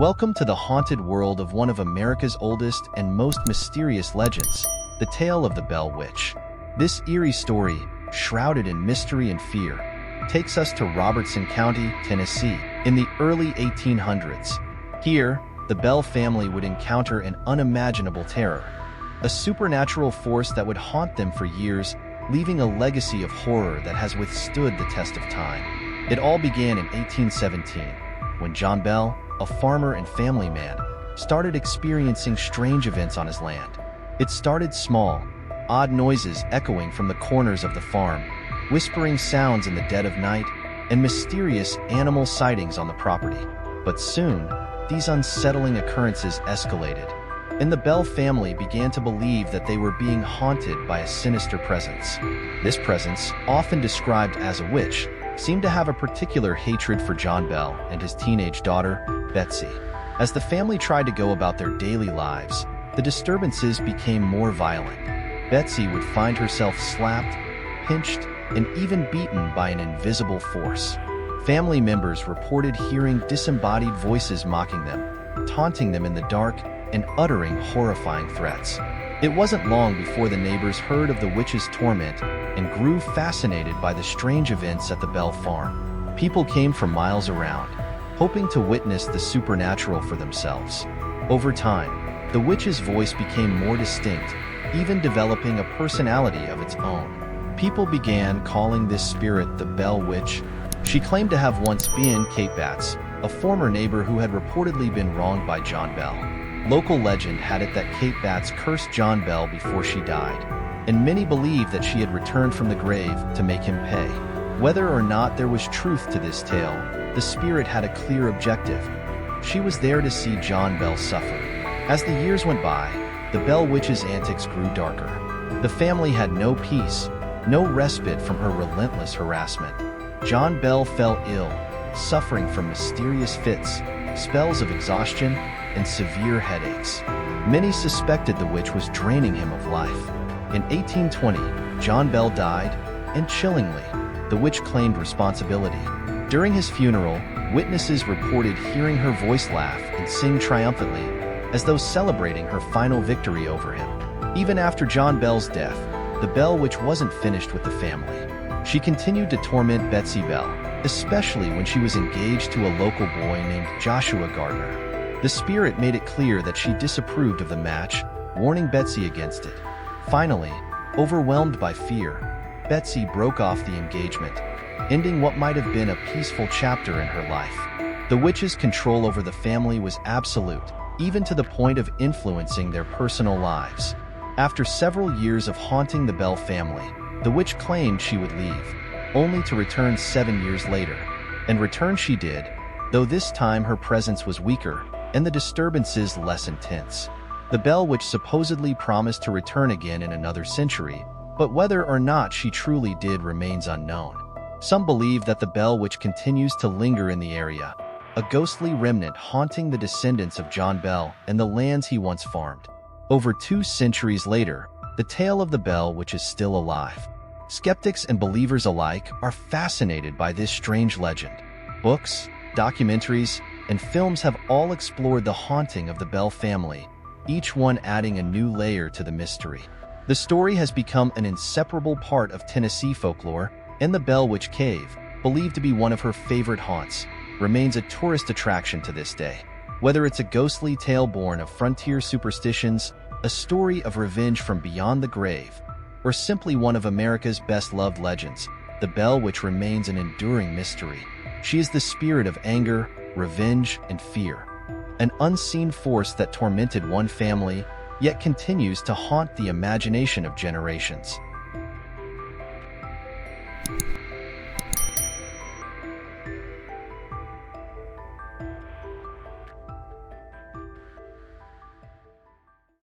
Welcome to the haunted world of one of America's oldest and most mysterious legends, the tale of the Bell Witch. This eerie story, shrouded in mystery and fear, takes us to Robertson County, Tennessee, in the early 1800s. Here, the Bell family would encounter an unimaginable terror, a supernatural force that would haunt them for years, leaving a legacy of horror that has withstood the test of time. It all began in 1817, when John Bell, a farmer and family man, started experiencing strange events on his land. It started small, odd noises echoing from the corners of the farm, whispering sounds in the dead of night, and mysterious animal sightings on the property. But soon, these unsettling occurrences escalated, and the Bell family began to believe that they were being haunted by a sinister presence. This presence, often described as a witch, seemed to have a particular hatred for John Bell and his teenage daughter, Betsy. As the family tried to go about their daily lives, the disturbances became more violent. Betsy would find herself slapped, pinched, and even beaten by an invisible force. Family members reported hearing disembodied voices mocking them, taunting them in the dark, and uttering horrifying threats. It wasn't long before the neighbors heard of the witch's torment and grew fascinated by the strange events at the Bell farm. People came from miles around, hoping to witness the supernatural for themselves. Over time, the witch's voice became more distinct, even developing a personality of its own. People began calling this spirit the Bell Witch. She claimed to have once been Kate Batts, a former neighbor who had reportedly been wronged by John Bell. Local legend had it that Kate Batts cursed John Bell before she died, and many believed that she had returned from the grave to make him pay. Whether or not there was truth to this tale, the spirit had a clear objective. She was there to see John Bell suffer. As the years went by, the Bell Witch's antics grew darker. The family had no peace, no respite from her relentless harassment. John Bell fell ill, suffering from mysterious fits, spells of exhaustion, and severe headaches. Many suspected the witch was draining him of life. In 1820, John Bell died, and chillingly, the witch claimed responsibility. During his funeral, witnesses reported hearing her voice laugh and sing triumphantly, as though celebrating her final victory over him. Even after John Bell's death, the Bell Witch wasn't finished with the family. She continued to torment Betsy Bell, especially when she was engaged to a local boy named Joshua Gardner. The spirit made it clear that she disapproved of the match, warning Betsy against it. Finally, overwhelmed by fear, Betsy broke off the engagement, ending what might have been a peaceful chapter in her life. The witch's control over the family was absolute, even to the point of influencing their personal lives. After several years of haunting the Bell family, the witch claimed she would leave, only to return 7 years later. And return she did, though this time her presence was weaker and the disturbances less intense. The Bell Witch supposedly promised to return again in another century, but whether or not she truly did remains unknown. Some believe that the Bell Witch continues to linger in the area, a ghostly remnant haunting the descendants of John Bell and the lands he once farmed. Over 2 centuries later, the tale of the Bell Witch is still alive. Skeptics and believers alike are fascinated by this strange legend. Books, documentaries, and films have all explored the haunting of the Bell family, each one adding a new layer to the mystery. The story has become an inseparable part of Tennessee folklore, and the Bell Witch Cave, believed to be one of her favorite haunts, remains a tourist attraction to this day. Whether it's a ghostly tale born of frontier superstitions, a story of revenge from beyond the grave, or simply one of America's best-loved legends, the Bell Witch remains an enduring mystery. She is the spirit of anger, revenge, and fear, an unseen force that tormented one family, yet continues to haunt the imagination of generations.